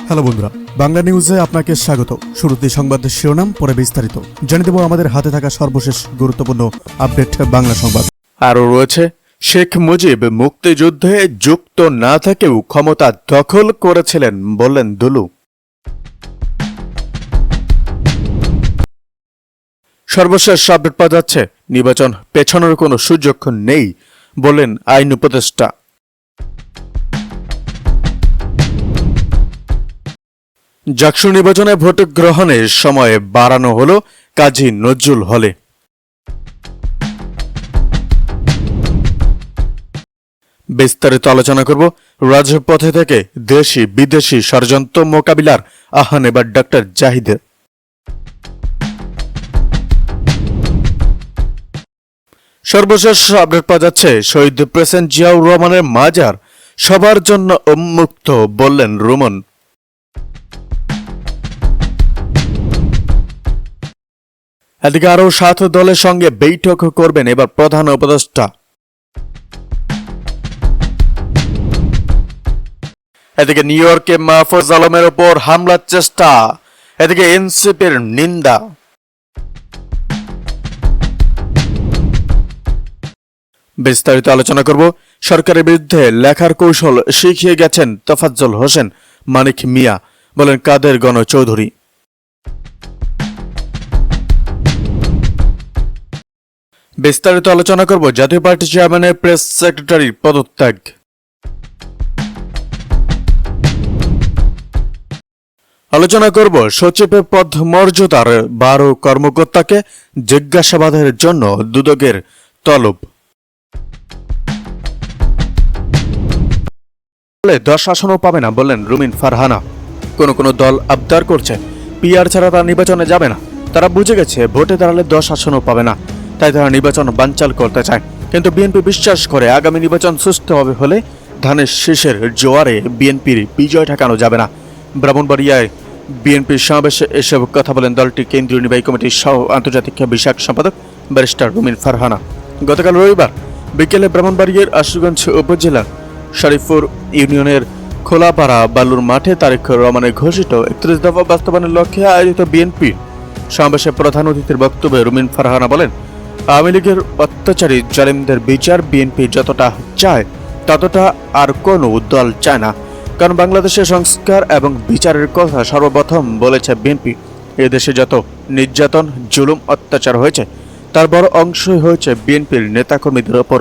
Hello বন্ধুরা, বাংলা নিউজে আপনাকে স্বাগত। শুরুতে সংবাদের শিরোনাম, পরে বিস্তারিত জানিয়ে দেব আমাদের হাতে থাকা সর্বশেষ গুরুত্বপূর্ণ আপডেট বাংলা সংবাদ। আরও রয়েছে, শেখ মুজিব মুক্তিযুদ্ধে যুক্ত না থেকেও ক্ষমতা দখল করেছিলেন বললেন দুলু। সর্বশেষ আপডেট পাওয়া যাচ্ছে, নির্বাচন পেছানোর কোনো সুযোগ নেই বললেন আইন উপদেষ্টা। জাকসু নির্বাচনে ভোট গ্রহণের সময় বাড়ানো হল কাজী নজরুল হলে। বিস্তারিত আলোচনা করব। রাজপথে থেকে দেশি বিদেশি ষড়যন্ত্র মোকাবিলার আহ্বান এবার ডক্টর জাহিদের। সর্বশেষ আপডেট পাওয়া যাচ্ছে, শহীদ প্রেসিডেন্ট জিয়াউর রহমানের মাজার সবার জন্য উন্মুক্ত বললেন রুমন। এদিকে আরও 7 দলের সঙ্গে বৈঠক করবেন এবার প্রধান উপদেষ্টা। এদিকে নিউ ইয়র্কে মাহফুজ আলমের ওপর হামলার চেষ্টা, এদিকে এনসিপির নিন্দা। বিস্তারিত আলোচনা করব। সরকারের বিরুদ্ধে লেখার কৌশল শিখিয়ে গেছেন তোফাজ্জল হোসেন মানিক মিয়া বলেন কাদের গণ চৌধুরী। বিস্তারিত আলোচনা করব জাতীয় পার্টি চেয়ারম্যানের প্রেস সেক্রেটারির পদত্যাগ। আলোচনা করব সচিবের পদ মর্যাদার 12 কর্মকর্তাকে জিজ্ঞাসাবাদের জন্য দুদকের তলব। 10 আসনও পাবে না বললেন রুমিন ফারহানা। কোন দল আবদার করছে পিআর ছাড়া তারা নির্বাচনে যাবে না। তারা বুঝে গেছে ভোটে দাঁড়ালে 10 আসনও পাবে না, তাই তারা নির্বাচন বানচাল করতে চায়। কিন্তু বিএনপি বিশ্বাস করে আগামী নির্বাচন সুস্থ হবে হলে ধানের শীষের জোয়ারে বিএনপির বিজয় ঠেকানো যাবে না। ব্রাহ্মণবাড়িয়ায় বিএনপির সমাবেশে এসব কথা বলেন দলটির কেন্দ্রীয় নির্বাহী কমিটির সহ আন্তর্জাতিক বিষয়ক সম্পাদক ব্যারিস্টার রুমিন ফারহানা। গতকাল রবিবার বিকেলে ব্রাহ্মণবাড়িয়ার আশুগঞ্জ উপজেলার শরীফপুর ইউনিয়নের খোলাপাড়া বালুর মাঠে তারেক রহমানের ঘোষিত 31 দফা বাস্তবায়নের লক্ষ্যে আয়োজিত বিএনপি সমাবেশে প্রধান অতিথির বক্তব্যে রুমিন ফারহানা বলেন, আওয়ামী লীগের অত্যাচারী জালিমদের বিচার বিএনপি যতটা চায় ততটা আর কোনো দল চায় না। কারণ বাংলাদেশের সংস্কার এবং বিচারের কথা সর্বপ্রথম বলেছে বিএনপি। এদেশে যত নির্যাতন জুলুম অত্যাচার হয়েছে তার বড় অংশই হয়েছে বিএনপির নেতাকর্মীদের ওপর।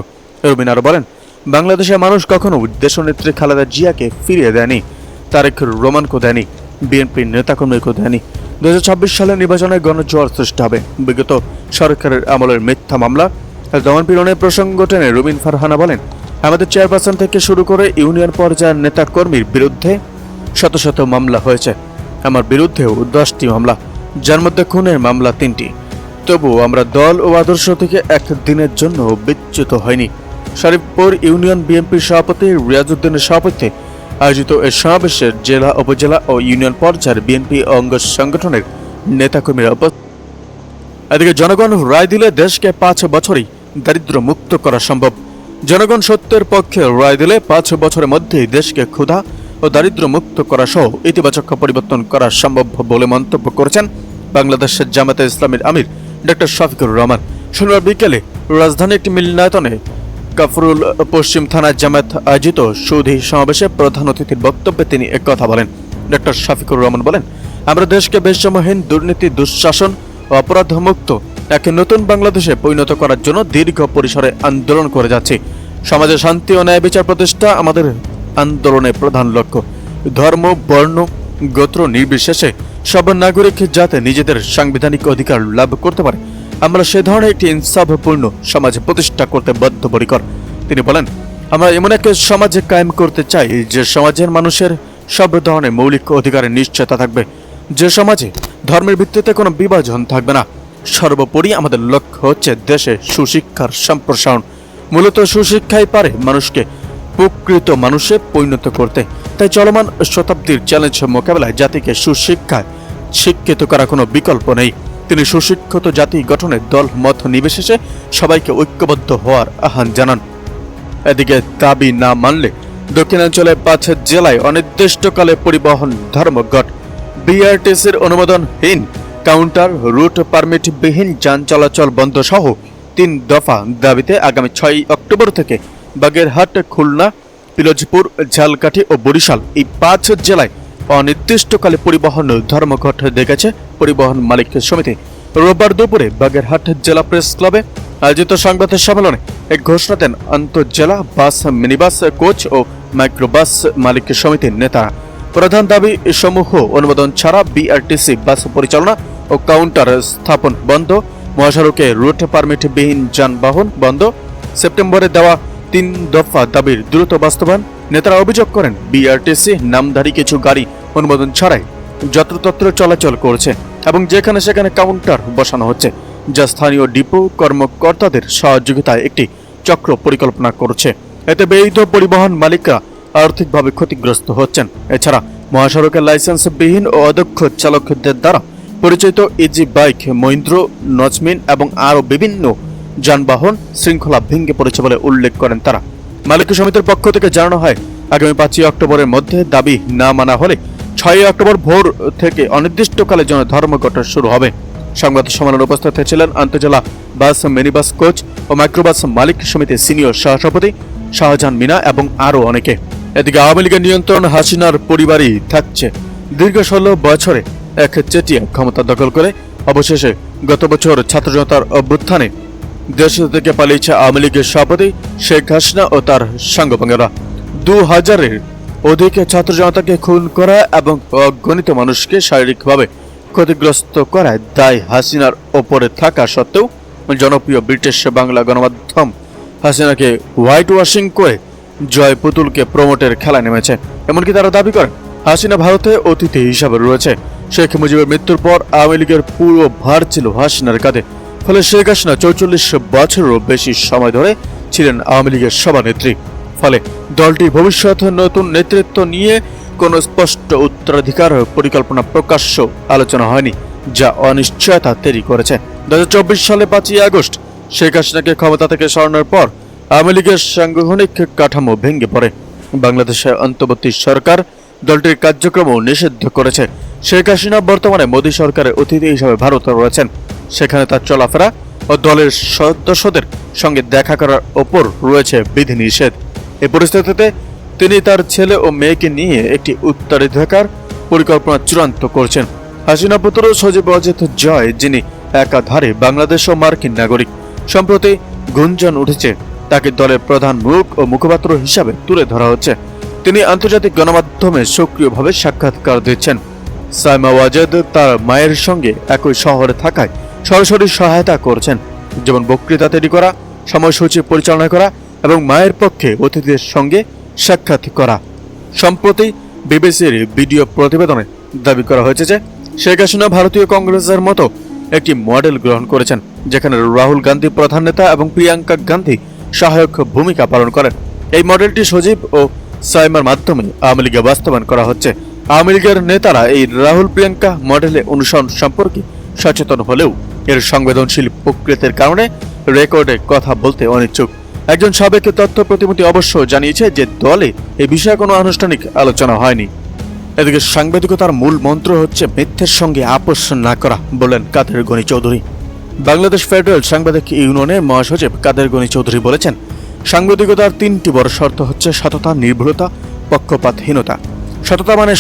রুমিন আরও বলেন, বাংলাদেশের মানুষ কখনো দেশনেত্রী খালেদা জিয়াকে ফিরিয়ে দেয়নি, তারেক রহমানকে দেয়নি, বিএনপির নেতাকর্মীকে দেয়নি। 2026 সালের নির্বাচনে গণজোয়ার সৃষ্টি হবে। বিগত সরকারের আমলের মিথ্যা মামলা দমনপীড়নের প্রসঙ্গ টেনে রুমিন ফারহানা বলেন, আমাদের চেয়ারপারসন থেকে শুরু করে ইউনিয়ন পর্যায়ের নেতাকর্মীর বিরুদ্ধে শত শত মামলা হয়েছে। আমার বিরুদ্ধেও 10টি মামলা, যার মধ্যে খুনের মামলা 3টি। তবুও আমরা দল ও আদর্শ থেকে একদিনের জন্য বিচ্যুত হয়নি। শরীফপুর ইউনিয়ন বিএনপির সভাপতি রিয়াজউদ্দিনের সভাপতিত্বে আয়োজিত এ সমাবেশের জেলা উপজেলা ও ইউনিয়ন পর্যায়ের বিএনপি অঙ্গ সংগঠনের নেতাকর্মীরা উপস্থিত। এদিকে জনগণ রায় দিলে দেশকে 5 বছরেই দারিদ্র্য মুক্ত করা সম্ভব। জনগণ সত্যের পক্ষে রায় দিলে 5 বছরের মধ্যেই দেশকে ক্ষুধা ও দারিদ্র্য মুক্ত করা সহ ইতিবাচক পরিবর্তন করা সম্ভব বলে মন্তব্য করেছেন বাংলাদেশের জামায়াতে ইসলামীর আমির ডক্টর শফিকুর রহমান। শনিবার বিকেলে রাজধানীর একটি মিলনায়তনে কাফরুল পশ্চিম থানার জামায়াত আয়োজিত সুধী সমাবেশে প্রধান অতিথির বক্তব্যে তিনি একথা বলেন। ডক্টর শফিকুর রহমান বলেন, আমরা দেশকে বৈষম্যহীন, দুর্নীতি, দুঃশাসন ও অপরাধমুক্ত এক নতুন বাংলাদেশে পরিণত করার জন্য দীর্ঘ পরিসরে আন্দোলন করে যাচ্ছি। সমাজে শান্তি ও ন্যায় বিচার প্রতিষ্ঠা আমাদের আন্দোলনের প্রধান লক্ষ্য। ধর্ম, বর্ণ, গোত্র নির্বিশেষে সব নাগরিক যাতে নিজেদের সাংবিধানিক অধিকার লাভ করতে পারে, আমরা সে ধরনের একটি ইনসাফপূর্ণ সমাজ প্রতিষ্ঠা করতে বদ্ধপরিকর। তিনি বলেন, আমরা এমন এক সমাজে কায়েম করতে চাই যে সমাজের মানুষের সব ধরনের মৌলিক অধিকারের নিশ্চয়তা থাকবে, যে সমাজে ধর্মের ভিত্তিতে কোনো বিভাজন থাকবে না। সর্বোপরি আমাদের লক্ষ্য হচ্ছে দেশে সুশিক্ষার সম্প্রসারণ। মূলত সুশিক্ষাই পারে মানুষকে প্রকৃত মানুষে পরিণত করতে। তাই চলমান শতাব্দীর চ্যালেঞ্জ মোকাবেলায় জাতিকে সুশিক্ষায় শিক্ষিত করা কোনো বিকল্প নেই। তিনি সুশিক্ষিত জাতি গঠনে দল মত নির্বিশেষে সবাইকে ঐক্যবদ্ধ হওয়ার আহ্বান জানান। এদিকে দাবি না মানলে দক্ষিণাঞ্চলে 5 জেলায় অনির্দিষ্টকালে পরিবহন ধর্মঘট। বিআরটিসির অনুমোদনহীন কাউন্টার রুট পারমিটবিহীন যান চলাচল বন্ধ সহ 3 দফা দাবিতে আগামী 6 অক্টোবর থেকে বাগেরহাট, খুলনা, পিরোজপুর, ঝালকাঠি ও বরিশাল এই 5 জেলায় অনির্দিষ্টকালে পরিবহন ধর্মঘট ডেকেছে পরিবহন মালিক সমিতি। রোববার দুপুরে বাগেরহাট জেলা প্রেস ক্লাবে আয়োজিত সংবাদ সম্মেলনে এক ঘোষণা দেন আন্তঃজেলা বাস, মিনিবাস, কোচ ও মাইক্রোবাস মালিক সমিতির নেতারা। প্রধান দাবি সমূহ অনুমোদন ছাড়া বিআরটিসি বাস পরিচালনা ও কাউন্টার স্থাপন বন্ধ, মহাসড়কে রুট পারমিটবিহীন যানবাহন বন্ধ। সেপ্টেম্বরে দেওয়া 3 দফা দাবির দ্রুত বাস্তবায়ন। নেতারা অভিযোগ করেন বিআরটিসি নামধারী কিছু গাড়ি অনুমোদন ছাড়াই যত্রতত্র চলাচল করছে এবং যেখানে সেখানে কাউন্টার বসানো হচ্ছে, যা স্থানীয় ডিপো কর্মকর্তাদের সহযোগিতায় একটি চক্র পরিকল্পনা করছে। এতে বৈধ পরিবহন মালিকরা আর্থিকভাবে ক্ষতিগ্রস্ত হচ্ছেন। এছাড়া মহাসড়কের লাইসেন্সবিহীন ও অদক্ষ চালকদের দ্বারা পরিচিত ইজি বাইক, মহিন্দ্র, নজমিন এবং আরও বিভিন্ন যানবাহন শৃঙ্খলা ভেঙে পড়েছে বলে উল্লেখ করেন তারা। মালিক সমিতির পক্ষ থেকে জানানো হয়, আগামী 5 অক্টোবরের মধ্যে দাবি না মানা হলে 6 অক্টোবর ভোর থেকে অনির্দিষ্টকালের জন্য ধর্মঘট শুরু হবে। সংবাদ সম্মেলনে উপস্থিত ছিলেন আন্তঃজেলা বাস, মিনিবাস, কোচ ও মাইক্রোবাস মালিক সমিতির সিনিয়র সহসভাপতি শাহজাহান মিনা এবং আরও অনেকে। এদিকে আওয়ামী লীগের নিয়ন্ত্রণ হাসিনার পরিবারই থাকছে। দীর্ঘ 16 বছরে এক চেটিয়া ক্ষমতা দখল করে অবশেষে গত বছর ছাত্র জনতার অভ্যুত্থানে দেশ থেকে পালিয়েছে আওয়ামী লীগের সভাপতি শেখ হাসিনা ও তার সাঙ্গপাঙ্গেরা। 2000-এর অধিক ছাত্র জনতাকে খুন করা এবং অগণিত মানুষকে শারীরিকভাবে ক্ষতিগ্রস্ত করায় দায় হাসিনার ওপরে থাকা সত্ত্বেও জনপ্রিয় ব্রিটিশ বাংলা গণমাধ্যম হাসিনাকে হোয়াইট ওয়াশিং করে জয় পুতুলকে প্রমোটের খেলায় নেমেছে। এমনকি তারা দাবি করেন হাসিনা ভারতে অতিথি হিসাবে রয়েছে। শেখ মুজিবের মৃত্যুর পর আওয়ামী লীগের পুরো ভার ছিল হাসিনার কাঁধে। ফলে শেখ হাসিনা 44 বছরেরও বেশি সময় ধরে ছিলেন আওয়ামী লীগের সভানেত্রী। ফলে দলটির ভবিষ্যৎ নতুন নেতৃত্ব নিয়ে কোনো স্পষ্ট উত্তরাধিকার পরিকল্পনা প্রকাশ্য আলোচনা হয়নি, যা অনিশ্চয়তা তৈরি করেছে। 2024 সালে 5 আগস্ট শেখ হাসিনাকে ক্ষমতা থেকে সরানোর পর আওয়ামী লীগের সাংগঠনিক কাঠামো ভেঙে পড়ে। বাংলাদেশে অন্তর্বর্তী সরকার দলটির কার্যক্রম নিষিদ্ধ করেছে। শেখ হাসিনা বর্তমানে মোদী সরকারের অতিথি হিসাবে ভারতে রয়েছেন। সেখানে তার চলাফেরা ও দলের সদস্যদের সঙ্গে দেখা করার ওপর রয়েছে বিধিনিষেধ। এই পরিস্থিতিতে তিনি তার ছেলে ও মেয়েকে নিয়ে একটি উত্তরাধিকার পরিকল্পনা চূড়ান্ত করছেন। হাসিনা পুত্র সজীব অজিত জয়, যিনি একাধারে বাংলাদেশ ও মার্কিন নাগরিক, সম্প্রতি গুঞ্জন উঠেছে তাকে দলের প্রধান মুখ ও মুখপাত্র হিসাবে তুলে ধরা হচ্ছে। তিনি আন্তর্জাতিক গণমাধ্যমে সক্রিয়ভাবে সাক্ষাৎকার দিচ্ছেন। সাইমা ওয়াজেদ তার মায়ের সঙ্গে একই শহরে থাকায় সরাসরি সহায়তা করছেন, যেমন বক্তৃতা তৈরি করা, সময়সূচি পরিচালনা করা এবং মায়ের পক্ষে অতিথিদের সঙ্গে সাক্ষাৎ করা। সম্প্রতি বিবিসির ভিডিও প্রতিবেদনে দাবি করা হয়েছে যে শেখ হাসিনা ভারতীয় কংগ্রেসের মতো একটি মডেল গ্রহণ করেছেন, যেখানে রাহুল গান্ধী প্রধান নেতা এবং প্রিয়াঙ্কা গান্ধী সহায়ক ভূমিকা পালন করেন। এই মডেলটি সজীব ও সাইমার মাধ্যমে আওয়ামী লীগে বাস্তবায়ন করা হচ্ছে। আওয়ামী লীগের নেতারা এই রাহুল প্রিয়াঙ্কা মডেলে অনুসরণ সম্পর্কে সচেতন হলেও এর সংবেদনশীল প্রকৃতির কারণে রেকর্ডে কথা বলতে অনিচ্ছুক। একজন সাবেক তথ্য প্রতিমন্ত্রী অবশ্য জানিয়েছে যে দলে এই বিষয়ে কোনো আনুষ্ঠানিক আলোচনা হয়নি। এদিকে সাংবাদিকতার মূল মন্ত্র হচ্ছে মিথ্যের সঙ্গে আপোষ না করা, বললেন কাদের গনি চৌধুরী। বাংলাদেশ ফেডারেল সাংবাদিক ইউনিয়নের মহাসচিব কাদের গনি চৌধুরী বলেছেন, সাংবাদিকতার 3টি বড় শর্ত হচ্ছে সততা, নির্ভুলতা, পক্ষপাতহীনতা। সততা মানে